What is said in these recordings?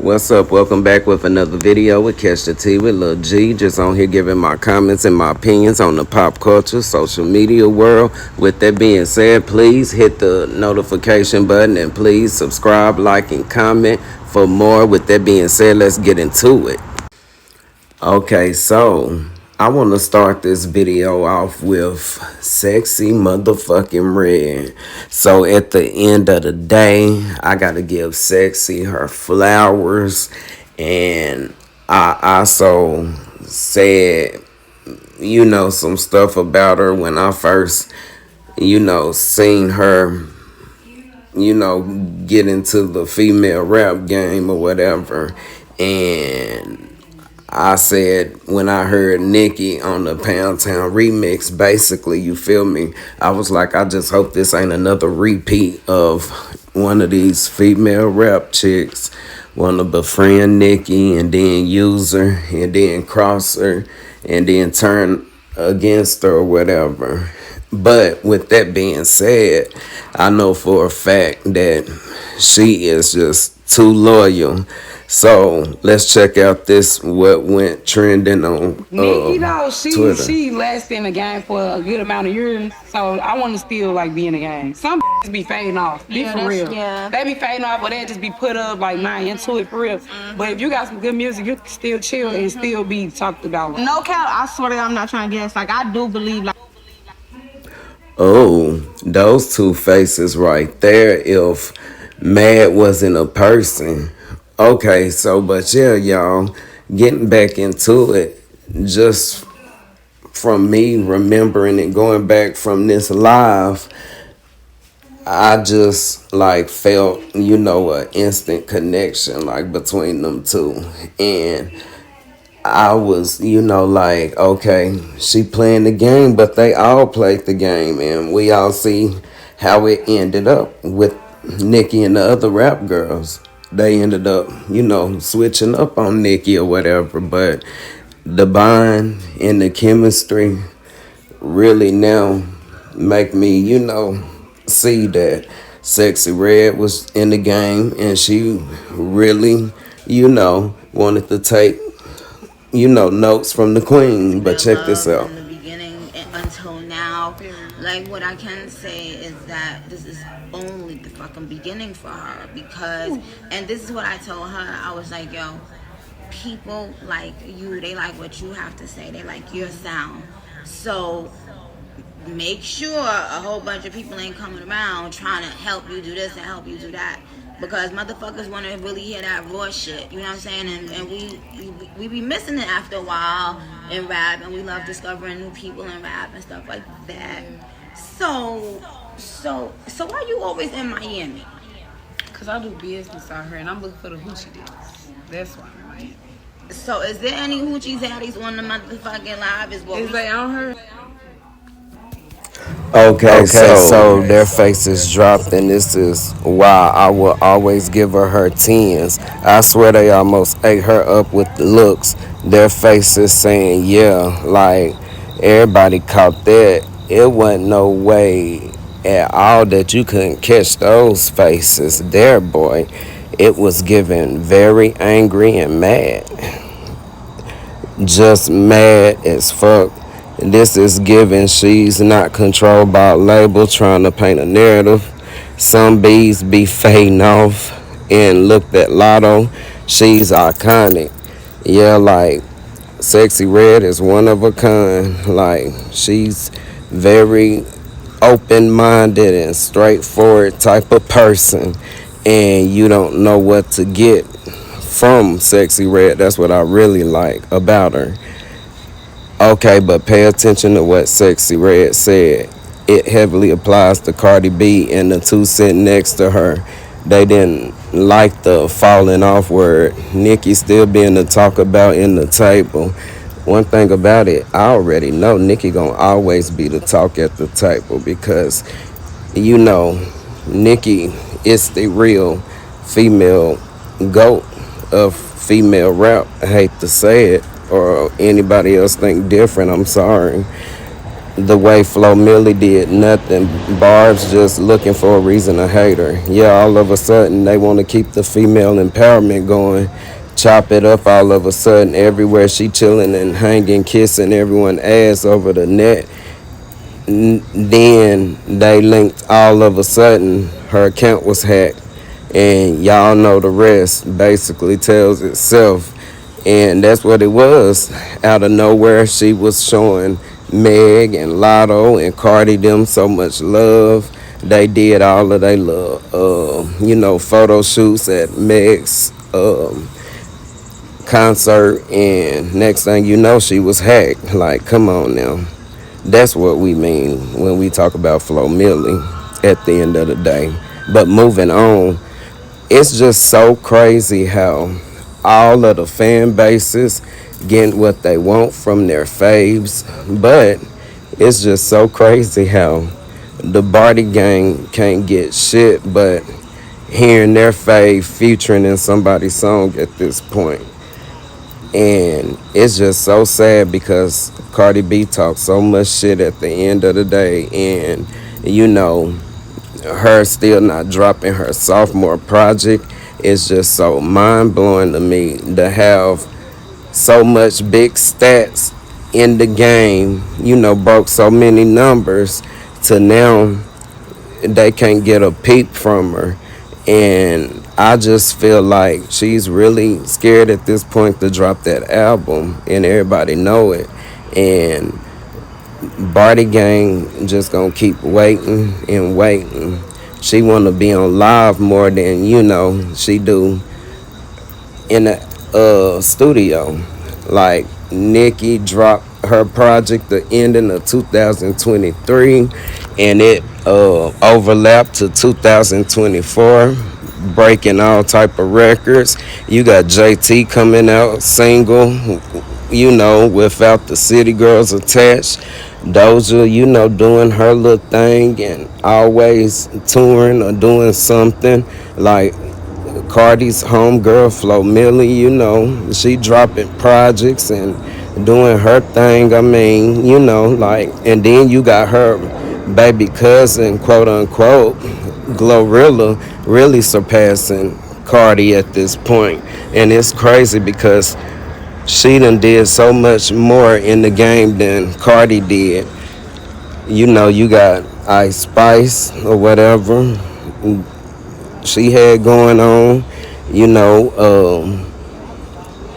What's up? Welcome back with another video with Catch the Tea with Lil G. Just on here giving my comments and my opinions on the pop culture, social media world. With that being said, please hit the notification button and please subscribe, like, and comment for more. With that being said, let's get into it. Okay, so I want to start this video off with Sexy motherfucking Red. So at the end of the day, I got to give Sexy her flowers. And I also said, some stuff about her when I first, seen her, get into the female rap game or whatever. And I said when I heard Nicki on the Pound Town remix, basically, you feel me? I was like, I just hope this ain't another repeat of one of these female rap chicks want to befriend Nicki and then use her and then cross her and then turn against her or whatever. But with that being said, I know for a fact that she is just too loyal. So let's check out this what went trending on Nicki though, Twitter. she lasted in the game for a good amount of years, so I want to still be in the game. Some be fading off, for real. Yeah. They be fading off, but they just be put up not into it for real. But if you got some good music, you can still chill and still be talked about. No cap, I swear to God, I'm not trying to guess. I do believe Oh, those two faces right there. If Mad wasn't a person. Okay, so, but yeah, y'all, getting back into it, just from me remembering and going back from this live, I just, felt, an instant connection, between them two. And I was, okay, she playing the game, but they all played the game. And we all see how it ended up with Nicki and the other rap girls. They ended up, switching up on Nicki or whatever. But the bond and the chemistry really now make me, see that Sexyy Red was in the game and she really, wanted to take, notes from the queen. But check this out. From the beginning until now, what I can say is that this is only the fucking beginning for her, because, and this is what I told her, I was like, yo, people like you, they like what you have to say, they like your sound, so make sure a whole bunch of people ain't coming around trying to help you do this and help you do that, because motherfuckers want to really hear that raw shit, you know what I'm saying? And we be missing it after a while in rap, and we love discovering new people in rap and stuff like that. So why you always in Miami? Cause I do business out here and I'm looking for the hoochie deals. That's why I'm in Miami. So is there any hoochie daddies on the motherfucking live? Is they on her? Okay, so their faces dropped, and this is why I will always give her tens. I swear they almost ate her up with the looks. Their faces saying, yeah, everybody caught that. It wasn't no way at all that you couldn't catch those faces there, boy. It was given very angry and mad. Just mad as fuck. This is given she's not controlled by a label trying to paint a narrative. Some bees be fading off, and looked at Latto. She's iconic. Yeah, Sexyy Red is one of a kind. She's very open-minded and straightforward type of person, and you don't know what to get from Sexyy Red. That's what I really like about her. Okay, but pay attention to what Sexyy Red said. It heavily applies to Cardi B and the two sitting next to her. They didn't like the falling off word. Nicki still being the talk about in the table. One thing about it, I already know Nicki gonna always be the talk at the table, because, Nicki is the real female GOAT of female rap. I hate to say it, or anybody else think different, I'm sorry. the way Flo Milli did nothing. Barb's just looking for a reason to hate her. Yeah, all of a sudden they want to keep the female empowerment going. Chop it up all of a sudden everywhere she chilling and hanging, kissing everyone ass over the net. Then they linked all of a sudden her account was hacked, and y'all know the rest basically tells itself. And that's what it was. Out of nowhere, she was showing Meg and Latto and Cardi them so much love. They did all of their love, photo shoots at Meg's concert, and next thing you know, she was hacked. Like, come on now. That's what we mean when we talk about Flo Milli at the end of the day. But moving on, it's just so crazy how all of the fan bases getting what they want from their faves, but it's just so crazy how the Barty gang can't get shit but hearing their fave featuring in somebody's song at this point. And it's just so sad because Cardi B talks so much shit at the end of the day, and her still not dropping her sophomore project is just so mind blowing to me to have so much big stats in the game, broke so many numbers to now they can't get a peep from her. And I just feel like she's really scared at this point to drop that album, and everybody know it. And Barty Gang just gonna keep waiting and waiting. She wanna be on live more than she do in the studio. Like Nicki dropped her project the ending of 2023, and it overlapped to 2024, breaking all type of records. You got JT coming out single, without the City Girls attached. Doja, doing her little thing and always touring or doing something. Like Cardi's homegirl, Flo Milli, she dropping projects and doing her thing. I mean, and then you got her baby cousin, quote unquote, Glorilla, really surpassing Cardi at this point. And it's crazy because she done did so much more in the game than Cardi did. You got Ice Spice or whatever she had going on.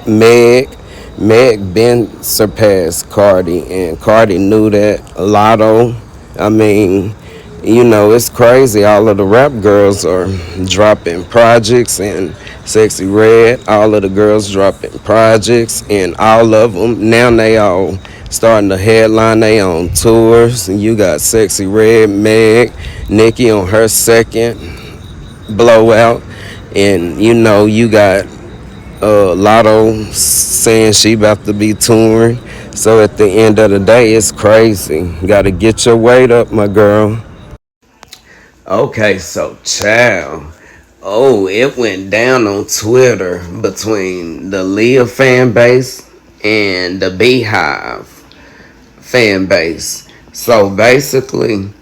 Meg. Meg been surpassed Cardi, and Cardi knew that. Latto. I mean, it's crazy. All of the rap girls are dropping projects, and Sexyy Red, all of the girls dropping projects, and all of them, now they all starting to headline their own tours. And you got Sexyy Red, Meg, Nicki on her second blowout, and you got Latto saying she about to be touring. So at the end of the day, it's crazy. Gotta get your weight up, my girl. Okay, so child. Oh, it went down on Twitter between the Leah fan base and the Beehive fan base. So basically,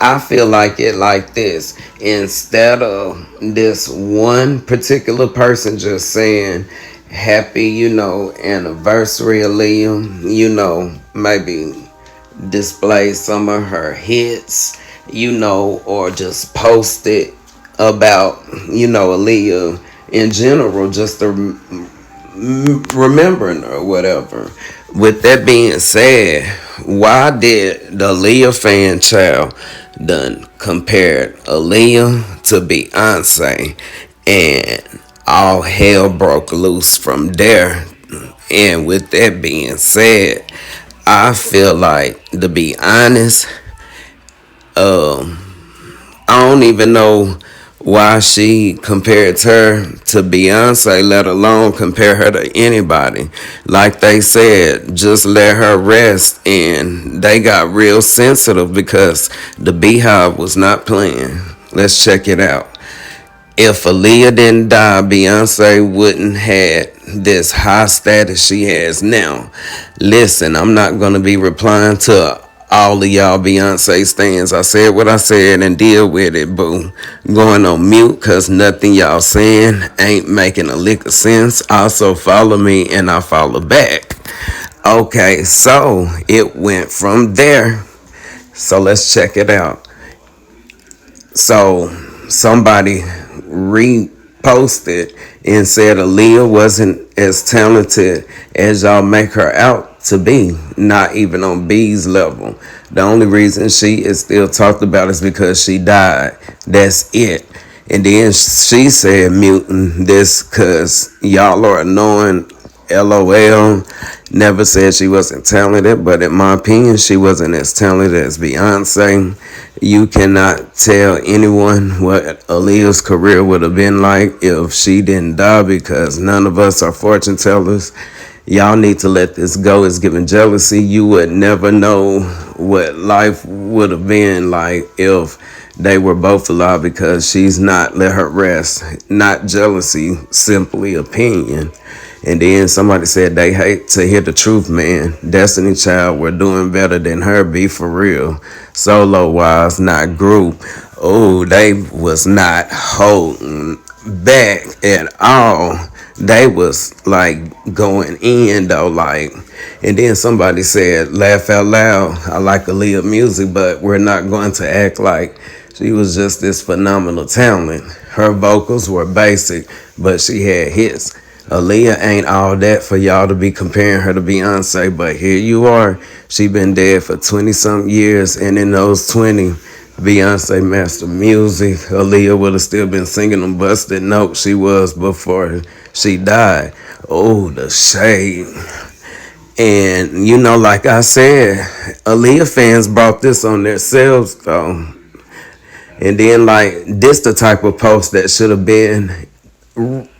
I feel like it like this. Instead of this one particular person just saying happy, anniversary Aaliyah, maybe display some of her hits, or just post it about, Aaliyah in general, just to remembering her or whatever. With that being said, why did the Aaliyah fan child done compared Aaliyah to Beyonce, and all hell broke loose from there? And with that being said, I feel like, to be honest, I don't even know why she compares her to Beyonce, let alone compare her to anybody. Like they said, just let her rest. And they got real sensitive because the Beehive was not playing. Let's check it out. If Aaliyah didn't die, Beyonce wouldn't had this high status she has now. Listen, I'm not gonna be replying to all of y'all Beyonce stands. I said what I said and deal with it, boo. Going on mute cause nothing y'all saying ain't making a lick of sense. Also follow me and I follow back. Okay, so it went from there. So let's check it out. So somebody reposted and said Aaliyah wasn't as talented as y'all make her out to be, not even on B's level. The only reason she is still talked about is because she died. That's it. And then she said, mutant, this because y'all are annoying. LOL. Never said she wasn't talented, but in my opinion, she wasn't as talented as Beyonce. You cannot tell anyone what Aaliyah's career would have been like if she didn't die because none of us are fortune tellers. Y'all need to let this go. It's giving jealousy. You would never know what life would have been like if they were both alive because she's not. Let her rest. Not jealousy, simply opinion. And then somebody said they hate to hear the truth, man. Destiny Child were doing better than her, be for real. Solo wise, not group. Oh, they was not holding back at all. They was like going in though, like. And then somebody said, laugh out loud. I like Aaliyah music, but we're not going to act like she was just this phenomenal talent. Her vocals were basic, but she had hits. Aaliyah ain't all that for y'all to be comparing her to Beyonce, but here you are. She been dead for 20-something years, and in those 20, Beyonce mastered music. Aaliyah would have still been singing them busted notes she was before she died. Oh, the shade. And, you know, like I said, Aaliyah fans brought this on themselves, though. And then, like, this the type of post that should have been,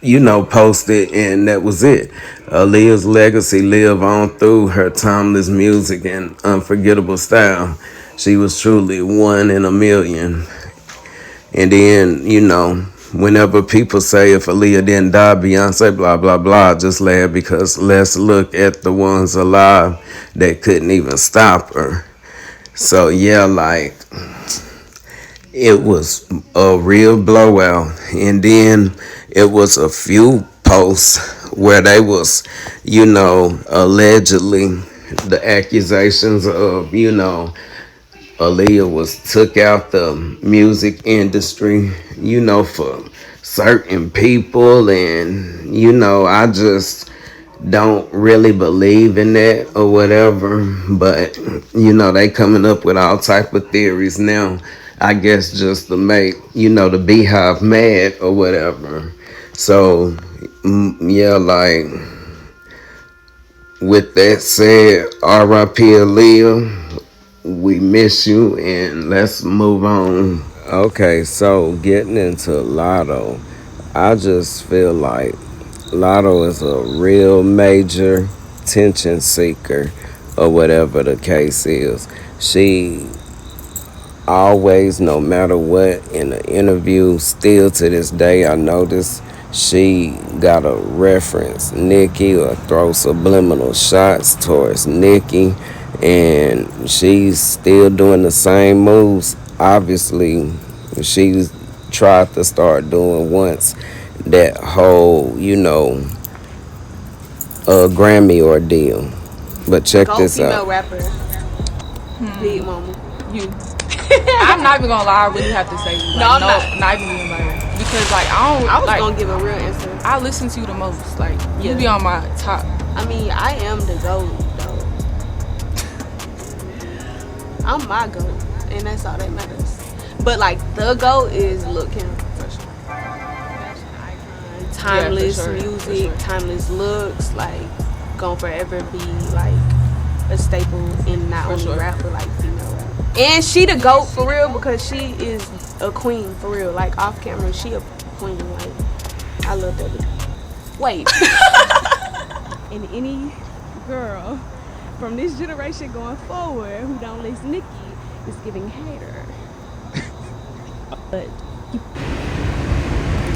you know, posted, and that was it. Aaliyah's legacy live on through her timeless music and unforgettable style. She was truly one in a million. And then, you know, whenever people say if Aaliyah didn't die, Beyonce, blah, blah, blah, just laugh because let's look at the ones alive that couldn't even stop her. So, yeah, like, it was a real blowout. And then it was a few posts where they was, you know, allegedly the accusations of, you know, Aaliyah was took out the music industry, you know, for certain people. And, you know, I just don't really believe in that or whatever. But, you know, they coming up with all type of theories now. I guess just to make, you know, the Beehive mad or whatever. So, yeah, like, with that said, R.I.P. Aaliyah. We miss you and let's move on. Okay, so getting into Latto, I just feel like Latto is a real major attention seeker or whatever the case is. She always, no matter what, in an interview, still to this day, I notice she got a reference Nicki or throw subliminal shots towards Nicki, and she's still doing the same moves. Obviously, she's tried to start doing once that whole, you know, Grammy ordeal. But check Go this female out. rapper. Big mama. You. I'm not even gonna lie. I really have to say you. Like, No, I'm not. not even being biased. Because like I don't. I was like, gonna give a real answer. I listen to you the most. Like you Yeah. be on my top. I mean, I am the GOAT, though. I'm my GOAT, and that's all that matters. But like the GOAT is Lil Kim. For sure. Fashion icon, timeless Yeah, for sure, music, for sure. timeless looks, like gonna forever be like a staple in not For only sure. rap but like female rap. And she the GOAT for real because she is a queen for real. Like off camera, she a queen. Like I love that bitch. Wait. And any girl from this generation going forward who don't listen Nicki is giving hater. But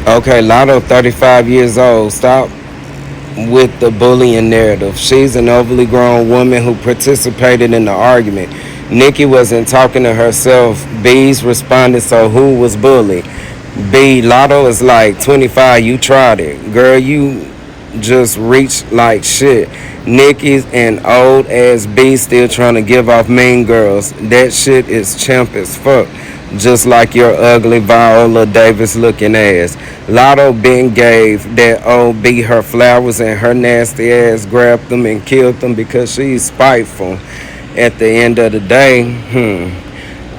Okay, Latto 35 years old. Stop with the bullying narrative. She's an overly grown woman who participated in the argument. Nikki wasn't talking to herself. B's responded, so who was bullied? B, Lotto is like 25, you tried it. Girl, you just reached like shit. Nikki's an old ass B still trying to give off mean girls. That shit is chimp as fuck. Just like your ugly Viola Davis looking ass. Lotto been gave that old B her flowers and her nasty ass grabbed them and killed them because she's spiteful. At the end of the day,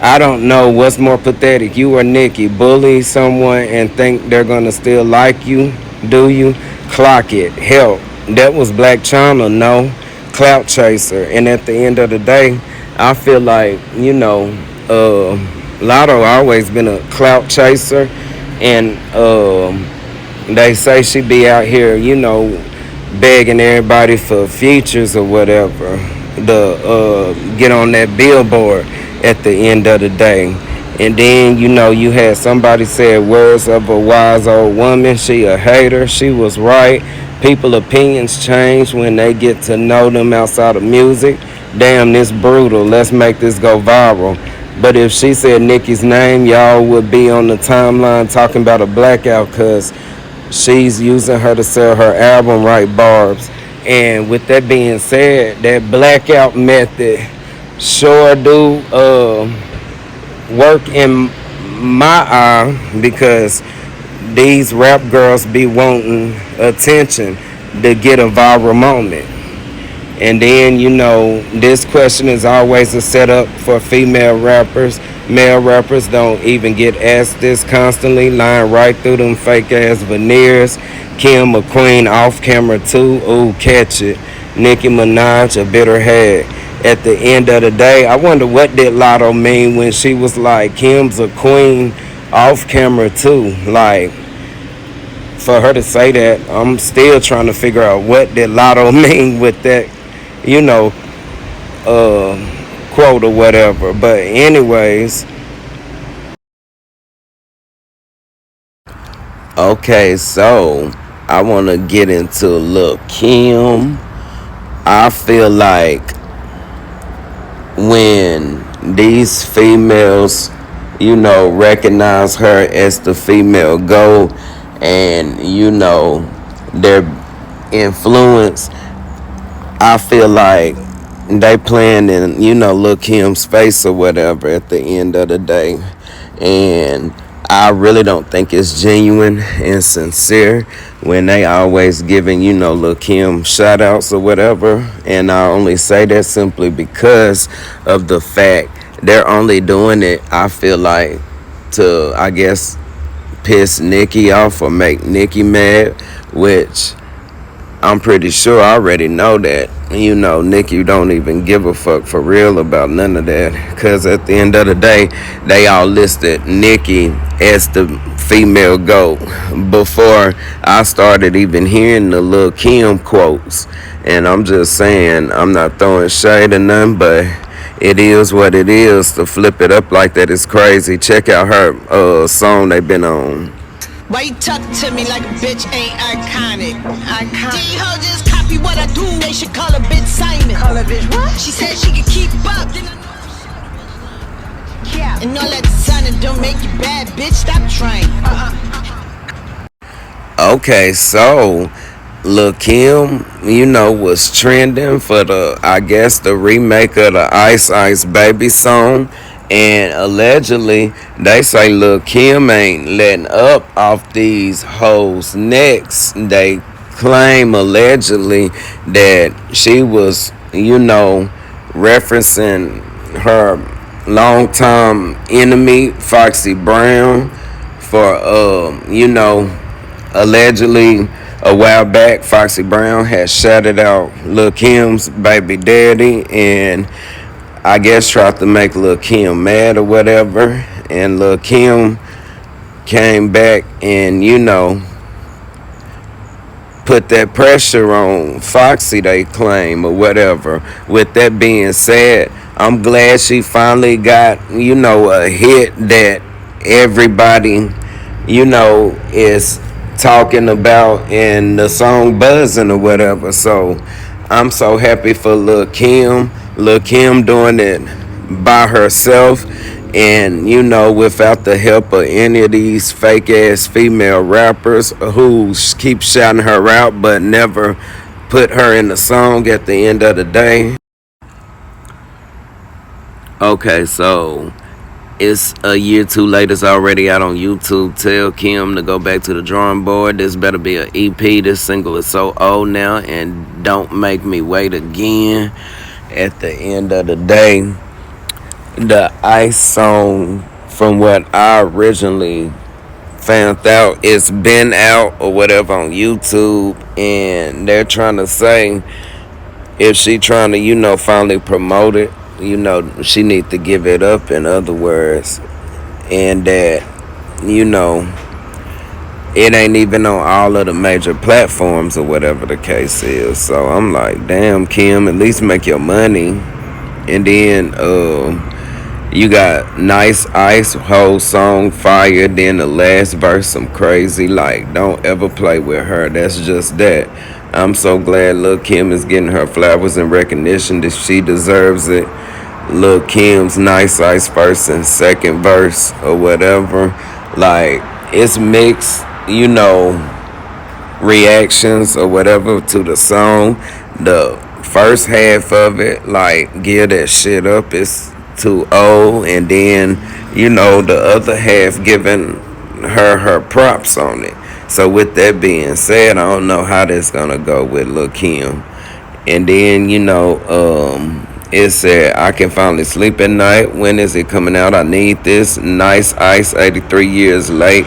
I don't know what's more pathetic, you or Nikki. Bully someone and think they're gonna still like you? Do you? Clock it. Help. That was Black China, no? CloutChaser. And at the end of the day, I feel like, Lotto always been a clout chaser. And they say she be out here, begging everybody for features or whatever to get on that billboard at the end of the day. And then, you had somebody said words of a wise old woman. She a hater. She was right. People opinions change when they get to know them outside of music. Damn, this brutal. Let's make this go viral. But if she said Nicki's name, y'all would be on the timeline talking about a blackout because she's using her to sell her album, right, Barbs. And with that being said, that blackout method sure do work in my eye because these rap girls be wanting attention to get a viral moment. And then, this question is always a setup for female rappers. Male rappers don't even get asked this constantly, lying right through them fake ass veneers. Kim a queen off camera too. Ooh, catch it. Nicki Minaj a bitter head. At the end of the day, I wonder what did Lotto mean when she was like, Kim's a queen off camera too. Like, for her to say that, I'm still trying to figure out what did Lotto mean with that, quote or whatever. But anyways, okay, so I want to get into Lil Kim. I feel like when these females, recognize her as the female GOAT and, their influence, I feel like they playing in, Lil Kim's face or whatever at the end of the day. And I really don't think it's genuine and sincere when they always giving, Lil Kim shout outs or whatever. And I only say that simply because of the fact they're only doing it, I feel like, to, I guess, piss Nicki off or make Nicki mad, which I'm pretty sure I already know that. Nicki don't even give a fuck for real about none of that. Because at the end of the day, they all listed Nicki as the female GOAT before I started even hearing the Lil Kim quotes. And I'm just saying, I'm not throwing shade or nothing, but it is what it is. To flip it up like that is crazy. Check out her song they been on. Why you talk to me like a bitch ain't iconic? D-ho just copy what I do. They should call a bitch Simon. Call a bitch what? She said she could keep up. Yeah. And all that designer don't make you bad, bitch. Stop trying. Okay, so Lil Kim, was trending for the remake of the Ice Ice Baby song. And allegedly, they say Lil Kim ain't letting up off these hoes' necks. They claim allegedly that she was, referencing her longtime enemy, Foxy Brown, for, allegedly a while back, Foxy Brown had shouted out Lil Kim's baby daddy and I guess tried to make Lil Kim mad or whatever. And Lil Kim came back and, put that pressure on Foxy, they claim, or whatever. With that being said, I'm glad she finally got, a hit that everybody, is talking about in the song buzzing or whatever. So I'm so happy for Lil Kim. Lil Kim doing it by herself, and without the help of any of these fake ass female rappers who keep shouting her out but never put her in the song at the end of the day. Okay, so it's a year too late. It's already out on YouTube. Tell Kim to go back to the drawing board. This better be an EP. This single is so old now, and don't make me wait again. At the end of the day, the Ice song, from what I originally found out, it's been out or whatever on YouTube, and they're trying to say if she trying to finally promote it, she need to give it up, in other words, and that it ain't even on all of the major platforms or whatever the case is. So I'm like, damn, Kim, at least make your money. And then you got Nice Ice, whole song fire. Then the last verse, some crazy. Like, don't ever play with her. That's just that. I'm so glad Lil Kim is getting her flowers and recognition that she deserves it. Lil Kim's Nice Ice first and second verse or whatever. Like, it's mixed, reactions or whatever to the song. The first half of it, like, give that shit up, it's too old. And then, the other half giving her props on it. So with that being said, I don't know how that's gonna go with Lil Kim. And then, it said, I can finally sleep at night. When is it coming out? I need this. Nice Ice, 83 years late.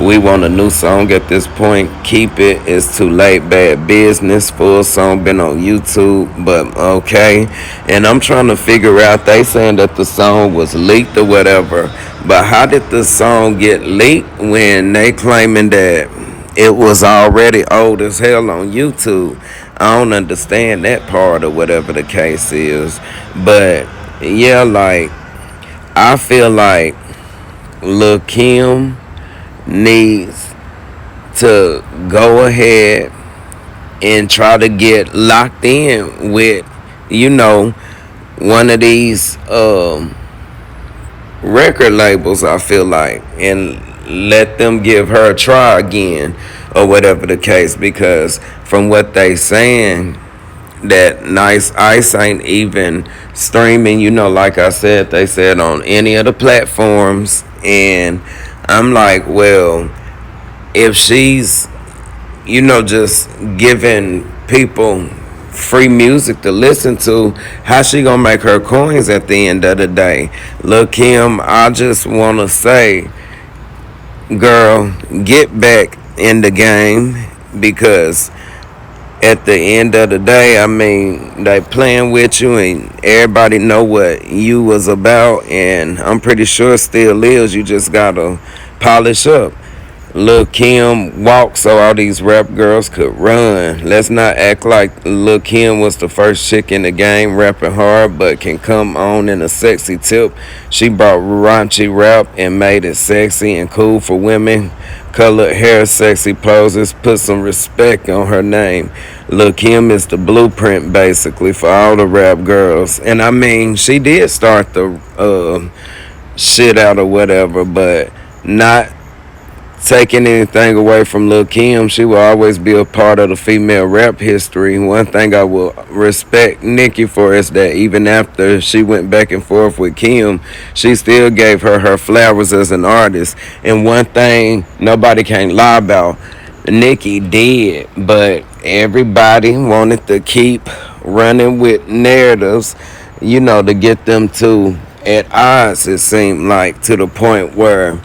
We want a new song at this point. Keep it. It's too late. Bad business. Full song been on YouTube, but okay. And I'm trying to figure out, they saying that the song was leaked or whatever. But how did the song get leaked when they claiming that it was already old as hell on YouTube? I don't understand that part or whatever the case is. But yeah, like, I feel like Lil Kim needs to go ahead and try to get locked in with, one of these record labels, I feel like, and let them give her a try again or whatever the case, because from what they saying, that Nice Ice ain't even streaming, like I said, they said on any of the platforms. And I'm like, well, if she's, just giving people free music to listen to, how she gonna make her coins at the end of the day? Lil Kim, I just wanna say, girl, get back in the game, because at the end of the day, I mean, they playing with you, and everybody know what you was about, and I'm pretty sure it still is. You just gotta polish up. Lil Kim walked so all these rap girls could run. Let's not act like Lil Kim was the first chick in the game rapping hard, but can come on in a sexy tip. She brought raunchy rap and made it sexy and cool for women. Colored hair, sexy poses, put some respect on her name. Lil Kim is the blueprint, basically, for all the rap girls. And I mean, she did start the shit out or whatever, but not taking anything away from Lil Kim. She will always be a part of the female rap history. One thing I will respect Nicki for is that even after she went back and forth with Kim, she still gave her flowers as an artist. And one thing nobody can't lie about, Nicki did, but everybody wanted to keep running with narratives, to get them to at odds, it seemed like, to the point where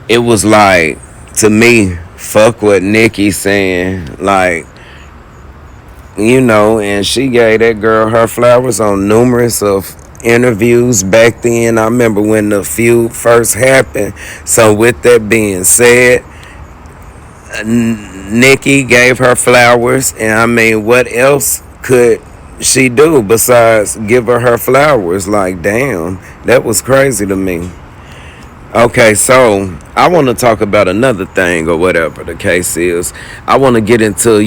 it was like, to me, fuck what Nicki saying, like, and she gave that girl her flowers on numerous of interviews back then. I remember when the feud first happened. So with that being said, Nicki gave her flowers, and I mean, what else could she do besides give her flowers? Like, damn, that was crazy to me. Okay, so I want to talk about another thing or whatever the case is. I want to get into,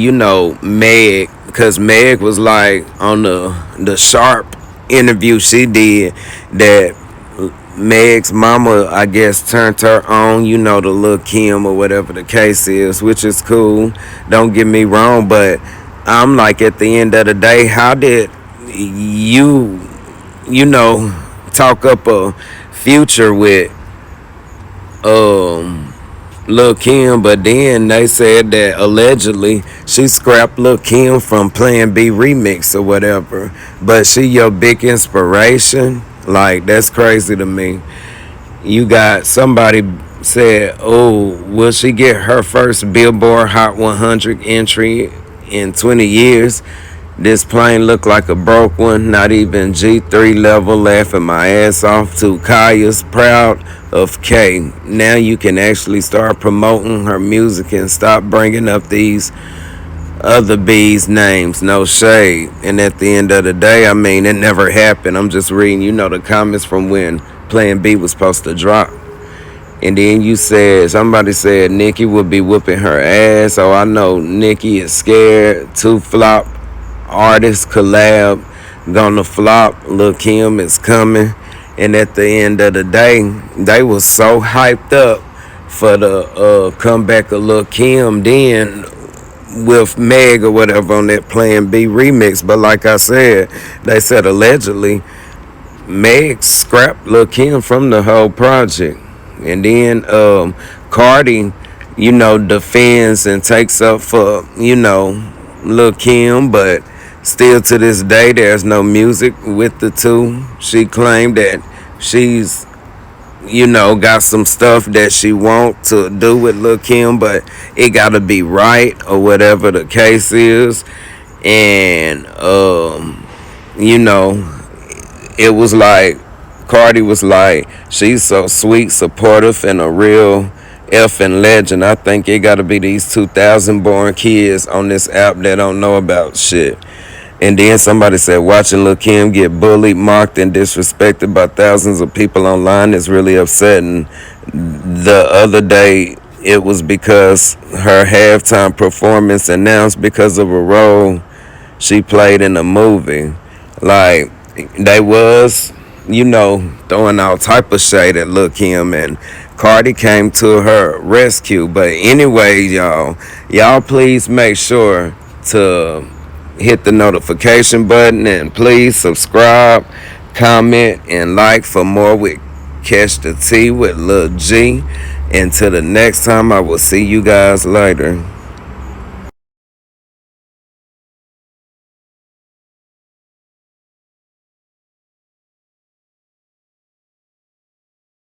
Meg, because Meg was like on the Sharp interview she did that Meg's mama, I guess, turned her on, to Lil Kim or whatever the case is, which is cool. Don't get me wrong, but I'm like, at the end of the day, how did you, talk up a future with Lil Kim, but then they said that allegedly she scrapped Lil Kim from Plan B remix or whatever. But she your big inspiration? Like, that's crazy to me. You got somebody said, oh, will she get her first Billboard Hot 100 entry in 20 years? This plane looked like a broke one, not even G3 level, laughing my ass off to Kaya's proud of K. Now you can actually start promoting her music and stop bringing up these other B's names, no shade. And at the end of the day, I mean, it never happened. I'm just reading, the comments from when Plan B was supposed to drop. And then somebody said Nicki would be whooping her ass. Oh, I know Nicki is scared. Two flop artists collab gonna flop. Lil Kim is coming. And at the end of the day, they was so hyped up for the comeback of Lil Kim then with Meg or whatever on that Plan B remix. But like I said, they said allegedly Meg scrapped Lil Kim from the whole project. And then Cardi, defends and takes up for, Lil Kim, but still to this day there's no music with the two. She claimed that she's, got some stuff that she want to do with Lil Kim, but it gotta be right or whatever the case is. And it was like Cardi was like, she's so sweet, supportive, and a real effing legend. I think it gotta be these 2000 born kids on this app that don't know about shit. And then somebody said, watching Lil Kim get bullied, mocked, and disrespected by thousands of people online is really upsetting. The other day, it was because her halftime performance announced because of a role she played in a movie. Like, they was, throwing all type of shade at Lil Kim, and Cardi came to her rescue. But anyway, y'all please make sure to hit the notification button and please subscribe, comment, and like for more with Catch the Tea with Lil G. Until the next time, I will see you guys later.